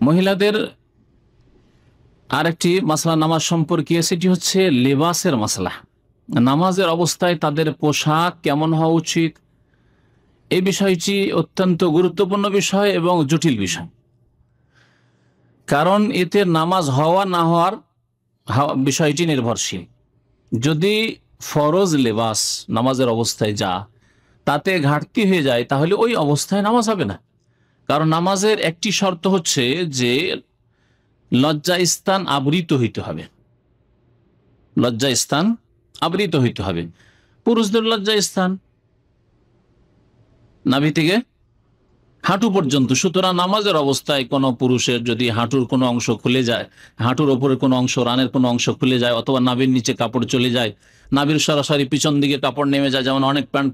মহিলাদের আরেকটি মাসলা নামাজ সম্পর্কে, সেটি হচ্ছে লেবাসের মাসলা। নামাজের অবস্থায় তাদের পোশাক কেমন হওয়া উচিত, এই বিষয়টি অত্যন্ত গুরুত্বপূর্ণ বিষয় এবং জটিল বিষয়। কারণ এতে নামাজ হওয়া না হওয়ার বিষয়টি নির্ভরশীল। যদি ফরজ লেবাস নামাজের অবস্থায় যা তাতে ঘাটতি হয়ে যায়, তাহলে ওই অবস্থায় নামাজ হবে না। কারণ নামাজের একটি শর্ত হচ্ছে যে লজ্জাস্থান আবৃত হইতে হবে। লজ্জাস্থান আবৃত হইতে হবে। পুরুষদের লজ্জাস্থান নাভি থেকে হাঁটু পর্যন্ত। সুতরাং নামাজের অবস্থায় কোনো পুরুষের যদি হাঁটুর কোনো অংশ খুলে যায়, হাঁটুর ওপরের কোনো অংশ, রানের কোনো অংশ খুলে যায়, অথবা নাভির নিচে কাপড় চলে যায়, নাভির সরাসরি পিছন দিকে কাপড় নেমে যায়, যেমন অনেক প্যান্ট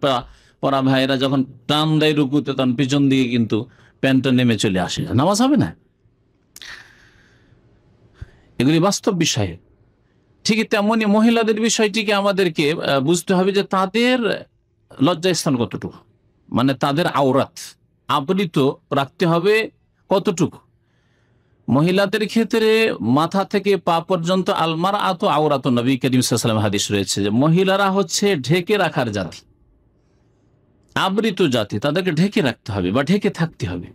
পরা ভাইয়েরা যখন টান দেয় রুকুতে, তখন পিছন দিকে কিন্তু প্যান্টটা নেমে চলে আসে, নামাজ হবে না। এগুলি বাস্তব বিষয়। ঠিক তেমনি মহিলাদের বিষয়টিকে আমাদেরকে বুঝতে হবে যে তাদের লজ্জাস্থান কতটুকু, মানে তাদের আওরাত আবৃত রাখতে হবে কতটুকু। মহিলাদের ক্ষেত্রে মাথা থেকে পা পর্যন্ত আলমার আত আওরাত, নবী করিম সাল্লাল্লাহু আলাইহি ওয়াসাল্লাম হাদিস রয়েছে যে মহিলারা হচ্ছে ঢেকে রাখার জাতি, আবৃত জাতি, তাদেরকে ঢেকে রাখতে হবে বা ঢেকে থাকতে হবে।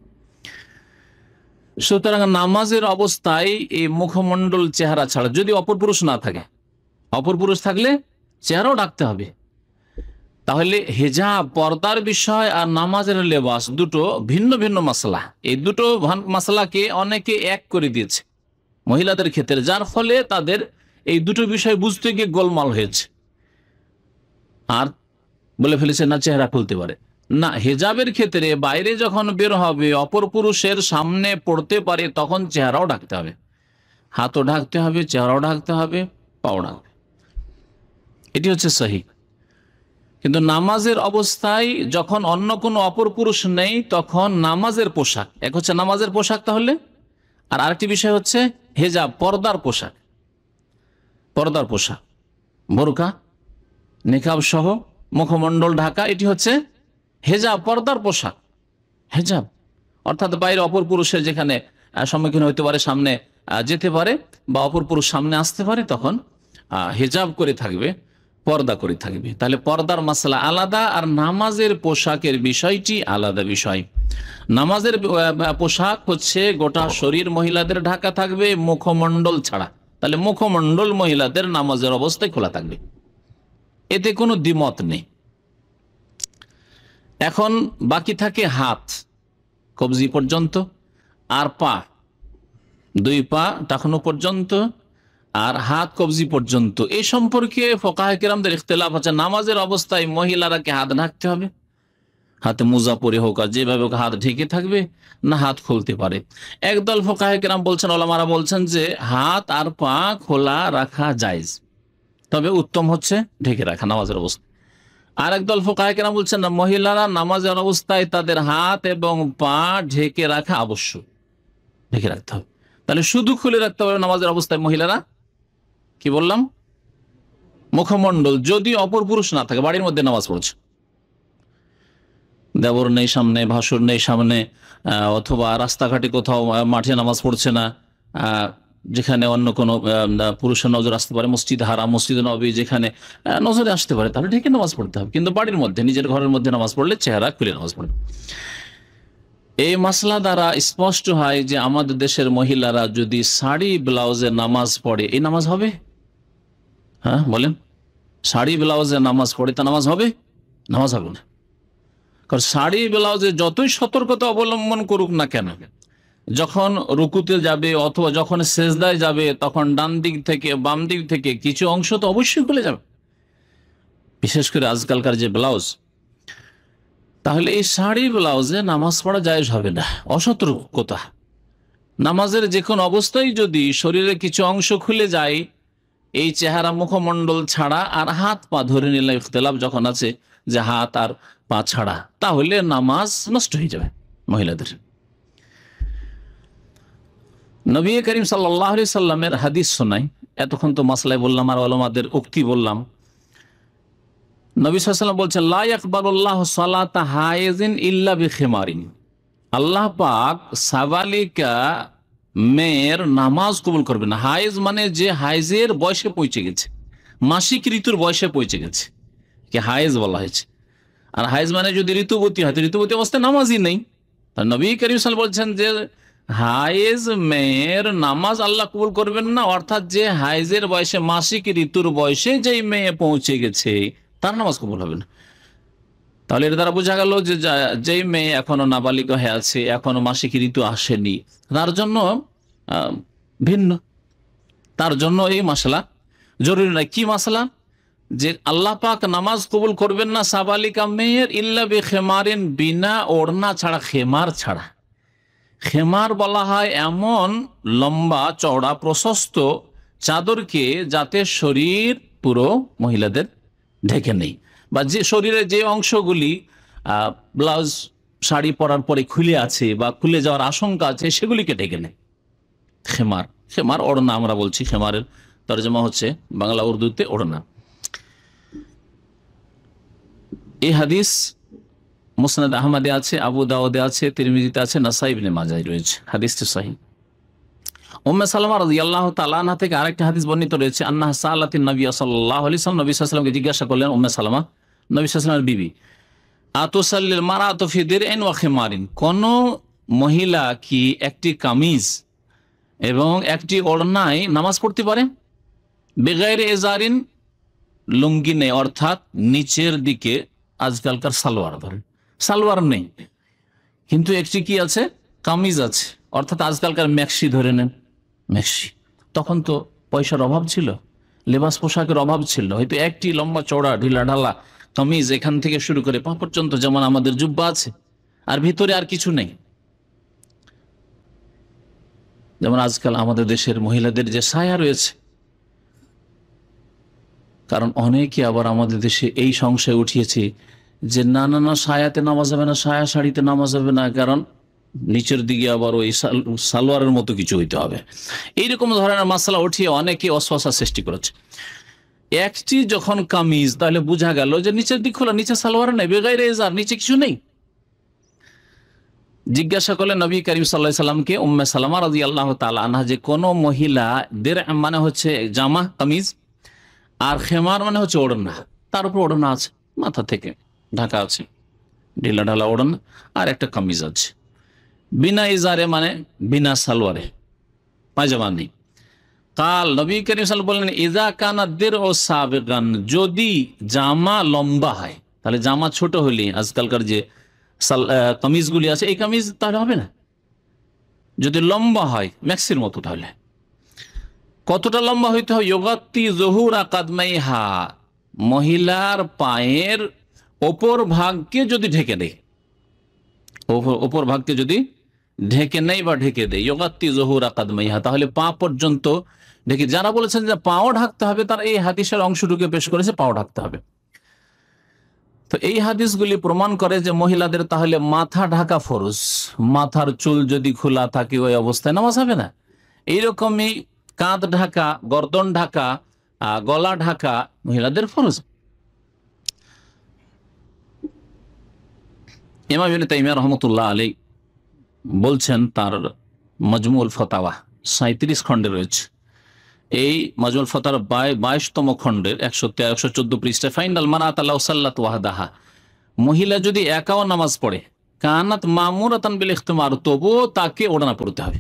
সুতরাং নামাজের অবস্থায় এই মুখমণ্ডল চেহারা ছাড়া, যদি অপর পুরুষ না থাকে, অপর পুরুষ থাকলে চেহারাও ঢাকতে হবে। তাহলে হেজাব, পর্দার বিষয় আর নামাজের লেবাস দুটো ভিন্ন ভিন্ন মাসলা। এই দুটো মাসলাকে অনেকে এক করে দিয়েছে মহিলাদের ক্ষেত্রে, যার ফলে তাদের এই দুটো বিষয় বুঝতে গিয়ে গোলমাল হয়েছে, আর বলে ফেলেছে না চেহারা খুলতে পারে না। হেজাবের ক্ষেত্রে বাইরে যখন বের হবে, অপর পুরুষের সামনে পড়তে পারে, তখন চেহারাও ঢাকতে হবে, হাতও ঢাকতে হবে, চেহারাও ঢাকতে হবে, পাও ঢাকবে। এটি হচ্ছে সহি। কিন্তু নামাজের অবস্থায় যখন অন্য কোনো অপর পুরুষ নেই, তখন নামাজের পোশাক, এক হচ্ছে নামাজের পোশাক তাহলে, আর আরেকটি বিষয় হচ্ছে হেজাব, পর্দার পোশাক। পর্দার পোশাক, বোরকা, নিকাব সহ মুখমণ্ডল ঢাকা, এটি হচ্ছে হেজাব, পর্দার পোশাক। হেজাব অর্থাৎ বাইরে অপর পুরুষের যেখানে সম্মুখীন হইতে পারে, সামনে যেতে পারে, বা অপর পুরুষ সামনে আসতে পারে, তখন হেজাব করে থাকবে, পর্দা করে থাকবে। তাহলে পর্দার মাসলা আলাদা, আর নামাজের পোশাকের বিষয়টি আলাদা বিষয়। নামাজের পোশাক হচ্ছে গোটা শরীর মহিলাদের ঢাকা থাকবে, মুখমণ্ডল ছাড়া। তাহলে মুখমণ্ডল মহিলাদের নামাজের অবস্থায় খোলা থাকবে, এতে কোনো দ্বিমত নেই। এখন বাকি থাকে হাত কবজি পর্যন্ত, আর পা, দুই পা টাকনো পর্যন্ত, আর হাত কবজি পর্যন্ত। এই সম্পর্কে ফুকাহে কেরামদের ইখতিলাফ আছে। নামাজের অবস্থায় মহিলারা কি হাত ঢাকতে হবে, হাতে মোজা পরে হোক আর যেভাবে হোক হাত ঢেকে থাকবে, না হাত খুলতে পারে? একদল ফুকাহে কেরাম বলছেন, ওলামারা বলছেন যে হাত আর পা খোলা রাখা জায়েজ, তবে উত্তম হচ্ছে ঢেকে রাখা নামাজের অবস্থায়। আর একদল ফুকাহে কেরাম বলছেন না, মহিলারা নামাজের অবস্থায় তাদের হাত এবং পা ঢেকে রাখা আবশ্যক, ঢেকে রাখতে হবে। তাহলে শুধু খুলে রাখতে হবে নামাজের অবস্থায় মহিলারা, কি বললাম, মুখমণ্ডল, যদি অপর পুরুষ না থাকে, বাড়ির মধ্যে নামাজ পড়ছে, দেবর নেই সামনে, ভাসুর নেই সামনে, অথবা রাস্তাঘাটে কোথাও মাঠে নামাজ পড়ছে না, যেখানে অন্য কোনো পুরুষের নজর আসতে পারে, মসজিদ হারাম, মসজিদ নবী, যেখানে নজরে আসতে পারে, তাহলে ঢেকে নামাজ পড়তে হবে। কিন্তু বাড়ির মধ্যে, নিজের ঘরের মধ্যে নামাজ পড়লে চেহারা খুলে নামাজ পড়বে। এই মাসলা দ্বারা স্পষ্ট হয় যে আমাদের দেশের মহিলারা যদি শাড়ি ব্লাউজে নামাজ পড়ে, এই নামাজ হবে? হ্যাঁ বলেন, শাড়ি ব্লাউজে নামাজ পড়ে তা নামাজ হবে? নামাজ হবে না। কারণ শাড়ি ব্লাউজে যতই সতর্কতা অবলম্বন করুক না কেন, যখন রুকুতে যাবে অথবা যখন সেজদায় যাবে, তখন ডান দিক থেকে বাম দিক থেকে কিছু অংশ তো অবশ্যই খুলে যাবে, বিশেষ করে আজকালকার যে ব্লাউজ। তাহলে এই শাড়ি ব্লাউজে নামাজ পড়া জায়েজ হবে না, অসতর্কতা। নামাজের যে কোনো অবস্থায় যদি শরীরে কিছু অংশ খুলে যায়, এই চেহারা মুখমণ্ডল ছাড়া, আর হাত পা ধরে নিলে ইখতিলাফ যখন আছে যে হাত আর পা ছাড়া, তাহলে নামাজ নষ্ট হয়ে যাবে মহিলাদের। নবী করিম সাল্লাল্লাহু আলাইহি সাল্লামের হাদিস শোনাই, এতক্ষণ তো মাসলায় বললাম আর ওলামাদের উক্তি বললাম। নবী সাল্লাল্লাহু আলাইহি ওয়াসাল্লাম বলছেন, লা ইয়াকবালুল্লাহু সালাতা হায়েজিন ইল্লা বিখিমারিন। আল্লাহ পাক সাবালিকা মেয়ের নামাজ কবুল করবে না। হাইজ মানে যে হাইজের বয়সে পৌঁছে গেছে, মাসিক ঋতুর বয়সে পৌঁছে গেছে, কি হাইজ বলা হয়েছে। আর হাইজ মানে যদি ঋতুবতী হয়, তো ঋতুবতী অবস্থায় নামাজই নেই। নবী করিম সাল্লাল্লাহু আলাইহি ওয়াসাল্লাম বলছেন যে হাইজ মেয়ের নামাজ আল্লাহ কবুল করবেন না, অর্থাৎ যে হাইজের বয়সে, মাসিক ঋতুর বয়সে যেই মেয়ে পৌঁছে গেছে তার নামাজ কবুল হবে না। তাহলে এর দ্বারা বোঝা গেল যে যেই মেয়ে এখনো নাবালিকা হয়ে আছে, এখনো মাসিক ঋতু আসেনি, তার জন্য ভিন্ন, তার জন্য এই মাসলা জরুরি নয়। কি মাসলা? যে আল্লাহ পাক নামাজ কবুল করবেন না সাবালিকা মেয়ের ইল্লা বিখেমারিন, বিনা ওড়না ছাড়া, খেমার ছাড়া। খেমার বলা হয় এমন লম্বা চওড়া প্রশস্ত চাদরকে যাতে শরীর পুরো মহিলাদের ঢেকে নেই, বা যে শরীরের যে অংশগুলি ব্লাউজ শাড়ি পরার পরে খুলে আছে বা খুলে যাওয়ার আশঙ্কা আছে সেগুলিকে ঢেকে নেই। খেমার, খেমার ওড়না আমরা বলছি, খেমারের তরজমা হচ্ছে বাংলা উর্দুতে ওড়না। এই হাদিস মুসনাদ আহমদে আছে, আবু দাউদে আছে, তিরমিজিতে আছে, নাসাই ইবনে মাজায় রয়েছে, হাদিসটি সহিহ। উম্মে সালামা রাদিয়াল্লাহু তাআলা আনহা থেকে আরেকটা হাদিস বর্ণিত রয়েছে, আন্নাহা সালাতিন নবী সাল্লাল্লাহু আলাইহি ওয়াসাল্লাম, নবী সাল্লাল্লাহু আলাইহি ওয়াসাল্লামকে জিজ্ঞাসা করলেন উম্মে সালামা, নবী সাল্লাল্লাহু আলাইহি ওয়াসাল্লামের বিবি, আতুসাল্লিল মারাতু ফি দিরইন ওয়া খিমারিন, কোন মহিলা কি একটি কামিজ এবং একটি ওড়নায় নামাজ পড়তে পারে? বেগাইরে এজারিন, লুঙ্গি নেই, অর্থাৎ নিচের দিকে আজকালকার সালোয়ার ধরেন, সালোয়ার নেই কিন্তু একটি কি আছে, কামিজ আছে, অর্থাৎ আজকালকার ম্যাক্সি ধরে নেন, ম্যাক্সি। তখন তো পয়সার অভাব ছিল, লেবাস পোশাকের অভাব ছিল, হয়তো একটি লম্বা চওড়া ঢিলা ঢালা কামিজ এখান থেকে শুরু করে পা পর্যন্ত, যেমন আমাদের জুব্বা আছে, আর ভিতরে আর কিছু নেই। যেমন আজকাল আমাদের দেশের মহিলাদের যে সায়া রয়েছে, কারণ অনেকে আবার আমাদের দেশে এই সংশয় উঠিয়েছে যে না না না, সায়াতে নামাজ যাবে না, সায়া শাড়িতে নামাজ যাবে না, কারণ নিচের দিকে আবার ওই সালোয়ারের মতো কিছু হইতে হবে। এইরকম ধরনের মাসলা উঠিয়ে অনেকে অস্বস্থার সৃষ্টি করেছে। একটি যখন কামিজ, তাহলে বোঝা গেল যে নিচের দিক খোলা, নিচে সালোয়ার নেই, বেগাইরে এজার, নিচে কিছু নেই। জিজ্ঞাসা করলেন নবী করিম সাল্লাল্লাহু আলাইহি সাল্লামকে উম্মে সালামা রাদিয়াল্লাহু তাআলা আনহা, যে কোন মহিলা দিরআ মানে হচ্ছে জামা কামিজ, আর খেমার মানে হচ্ছে ওড়না, তার উপর ওড়না আছে, মাথা থেকে ঢাকা আছে, ঢিলা ঢালা ওড়না, আর একটা কামিজ আছে, বিনা ইজারে মানে বিনা সালোয়ারে, পায়জামা নেই। কাল নবী করিম সাল্লাল্লাহু আলাইহি ওয়াসাল্লাম বললেন ইযা কানা দিরউ সাবিগান, যদি জামা লম্বা হয়, তাহলে জামা ছোট হলে আজকালকার যে কামিজগুলি আছে এই কামিজ তাহলে হবে না, যদি লম্বা হয় ম্যাক্সির মতো, তাহলে কতটা লম্বা হইতে হয়? ইউগাত্তি যুহুরা কাদমাইহা, মহিলার পায়ের ওপর ভাগকে যদি ঢেকে দেয়, ওপর ভাগকে যদি ঢেকে নেই বা ঢেকে দেয়, ইউগাত্তি যুহুরা কাদমাইহা, তাহলে পা পর্যন্ত ঢেকে। যারা বলেছেন যে পাও ঢাকতে হবে, তারা এই হাদিসের অংশটুকু পেশ করেছে পাও ঢাকতে হবে। তো এই হাদিসগুলি প্রমাণ করে যে মহিলাদের তাহলে মাথা ঢাকা ফরজ, মাথার চুল যদি খোলা থাকে ওই অবস্থায় নামাজ হবে না। এইরকমই কাঁধ ঢাকা, গর্দন ঢাকা, গলা ঢাকা মহিলাদের ফরজ। ইমাম ইবনে তাইমিয়া রাহমাতুল্লাহ আলাইহি বলছেন, তার মাজমুউল ফাতাওয়া 37 খণ্ডে রয়েছে, এই মাজমুল ফাতাওয়ার 22তম খণ্ডের 114 পৃষ্ঠায়, ফাইনাল মারাত লাউ সাল্লাত ওয়াহদাহা, মহিলা যদি একাও নামাজ পড়ে, কানাত মামুরাতান বিল ইখতিমার, তবুও তাকে ওড়না পড়তে হবে।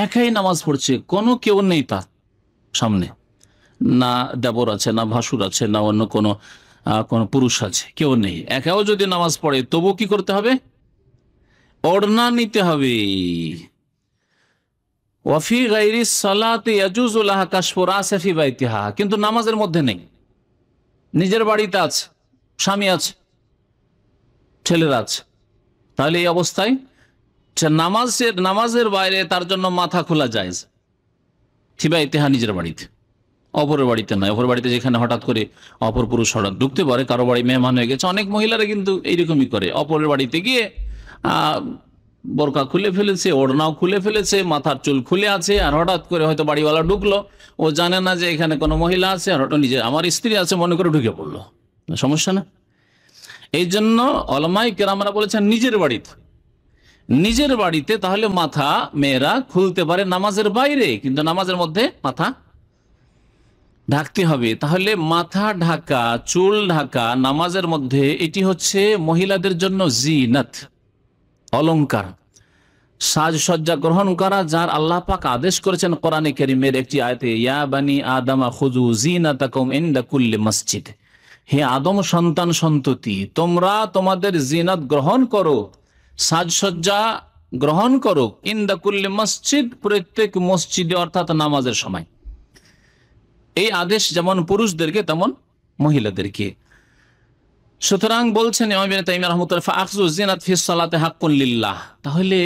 একাই নামাজ পড়ছে, কোনো কেউ নেই তার সামনে, না দেবর আছে, না ভাসুর আছে, না অন্য কোনো পুরুষ আছে, কেউ নেই, একাও যদি নামাজ পড়ে তবু কি করতে হবে? ওড়না নিতে হবে। ওয়াফি গায়রি সালাতি ইয়াজুজু লাহা কাশফু রাসি ফি বাইতিহা, কিন্তু নামাজের মধ্যে নেই, নিজের বাড়িতে আছে, স্বামী আছে, ছেলেরা আছে, তাহলে এই অবস্থায় নামাজের বাইরে তার জন্য মাথা খোলা যায় ফি বাইতিহা, নিজের বাড়িতে, অপরের বাড়িতে নয়। অপর বাড়িতে যেখানে হঠাৎ করে অপর পুরুষ হঠাৎ ঢুকতে পারে, কারো বাড়ি মেহমান হয়ে গেছে, অনেক মহিলারা কিন্তু এইরকমই করে, অপরের বাড়িতে গিয়ে বোরকা খুলে ফেলেছে, ওড়নাও খুলে ফেলেছে, মাথার চুল খুলে আছে, আর হঠাৎ করে হয়তো বাড়িওয়ালা ঢুকলো, ও জানে না যে এখানে কোনো মহিলা আছে, আর হঠাৎ নিজে আমার স্ত্রী আছে মনে করে ঢুকে পড়লো, সমস্যা না? এই জন্য ওলামায়ে কেরামরা বলেছেন নিজের বাড়িতে, নিজের বাড়িতে তাহলে মাথা মেয়েরা খুলতে পারে নামাজের বাইরে, কিন্তু নামাজের মধ্যে মাথা ঢাকতে হবে। তাহলে মাথা ঢাকা, চুল ঢাকা নামাজের মধ্যে এটি হচ্ছে মহিলাদের জন্য জিনাত, অলংকার, সাজসজ্জা গ্রহণ করা, যার আল্লাহ পাক আদেশ করেছেন কোরআনে কারীমের একটি আয়াতে, ইয়া বানি আদমা খুযু জিনাতাকুম ইনদা কুল্লি মসজিদ, হে আদম সন্তান সন্ততি, তোমরা তোমাদের জিনাত গ্রহণ করো, সাজসজ্জা গ্রহণ করো, ইনদা কুল্লি মসজিদ, প্রত্যেক মসজিদে, অর্থাৎ নামাজের সময়। এই আদেশ যেমন পুরুষদেরকে তেমন মহিলাদেরকে। সুতরাং বলছেন ইমাম ইবনে তাইমিয়া রাহমাতুল্লাহ, ফাআখযু জিনাত ফিস সালাতি হাক্কুন লিল্লাহ, তাহলে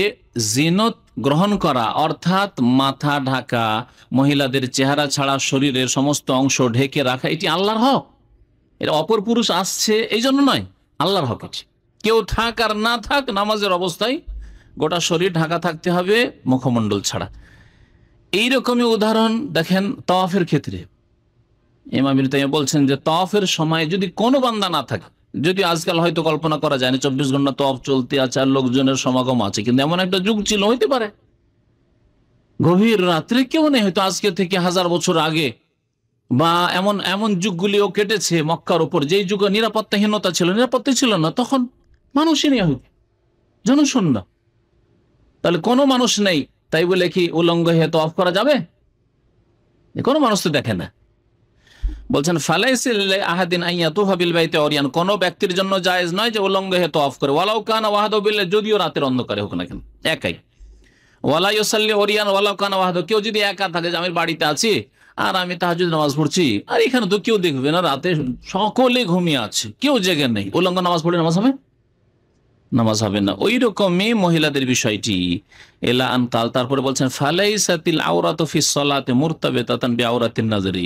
জিনত গ্রহণ করা অর্থাৎ মাথা ঢাকা, মহিলাদের চেহারা ছাড়া শরীরের সমস্ত অংশ ঢেকে রাখা, এটি আল্লাহর হক। এটা অপর পুরুষ আসছে এই জন্য নয়, আল্লাহর হক এটি। কেউ থাক আর না থাক, নামাজের অবস্থায় গোটা শরীর ঢাকা থাকতে হবে মুখমণ্ডল ছাড়া। এইরকমই উদাহরণ দেখেন তাওয়াফের ক্ষেত্রে। ইমাম ইবনে তাইমিয়া বলছেন যে তাওয়াফের সময় যদি কোনো বান্দা না থাকে, যদি আজকাল হয়তো কল্পনা করা যায় না 24 ঘন্টা তাওয়াফ চলতে আছে আর লোকজনের সমাগম আছে, কিন্তু এমন একটা যুগ ছিল, হইতে পারে গভীর রাত্রে কেউ নেই, হয়তো আজকে থেকে 1000 বছর আগে, বা এমন এমন যুগগুলিও কেটেছে মক্কার উপর, যেই যুগে নিরাপত্তাহীনতা ছিল, নিরাপত্তা ছিল না, তখন মানুষই নেই, হয়তো জনশূন্য। তাহলে কোনো মানুষ নেই তাই বলে কি উলঙ্গ হয়ে তাওয়াফ করা যাবে? কোনো মানুষ তো দেখে না। বলছেন ফালাইসিল আহাদিন আইয়াতুফা বিল বাইতি উরিয়ান, কোন ব্যক্তির জন্য জায়েজ নয় যে উলঙ্গ হয়ে তাওয়াফ করে, ওয়ালাউ কানা ওয়াহদাহু বিল্লাহ, যদিও রাতের অন্ধকারে হোক না কেন, একাই। ওয়ালা ইউসাল্লি উরিয়ান ওয়ালাউ কানা ওয়াহদাহু, কেউ যদি একা থাকে, যে আমি বাড়িতে আছি আর আমি তাহাজ্জুদ নামাজ পড়ছি, আর এখানে তো কেউ দেখবে না, রাতে সকলে ঘুমিয়ে আছে, কেউ জেগে নেই, উলঙ্গ নামাজ পড়লে নামাজ হবে? নামাজ হবে না। ওই রকমই মহিলাদের বিষয়টি। এলা আনকাল, তারপরে বলছেন ফালাইসাতিল আওরাতু ফিস সালাতি মুরতাবিতাতান বিআওরাতিন নাজরি,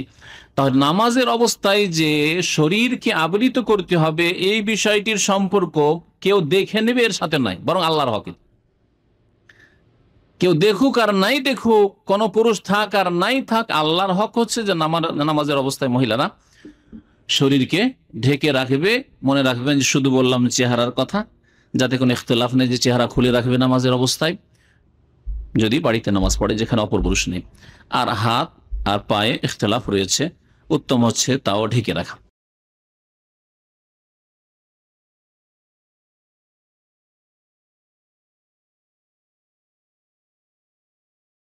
তাহলে নামাজের অবস্থায় যে শরীরকে আবৃত করতে হবে এই বিষয়টির সম্পর্ক কেউ দেখে নেবে এর সাথে নাই, বরং আল্লাহর হক। কেউ দেখুক আর নাই দেখুক, কোন পুরুষ থাক আর নাই থাক, আল্লাহর হক হচ্ছে যে নামাজের অবস্থায় মহিলারা শরীরকে ঢেকে রাখবে। মনে রাখবেন যে শুধু বললাম চেহারার কথা, যাতে কোনো ইখতিলাফ নেই যে চেহারা খুলে রাখবে নামাজের অবস্থায় যদি বাড়িতে নামাজ পড়ে যেখানে অপর পুরুষ নেই। আর হাত আর পায়ে ইখতিলাফ রয়েছে, উত্তম হচ্ছে তাও ঢেকে রাখা।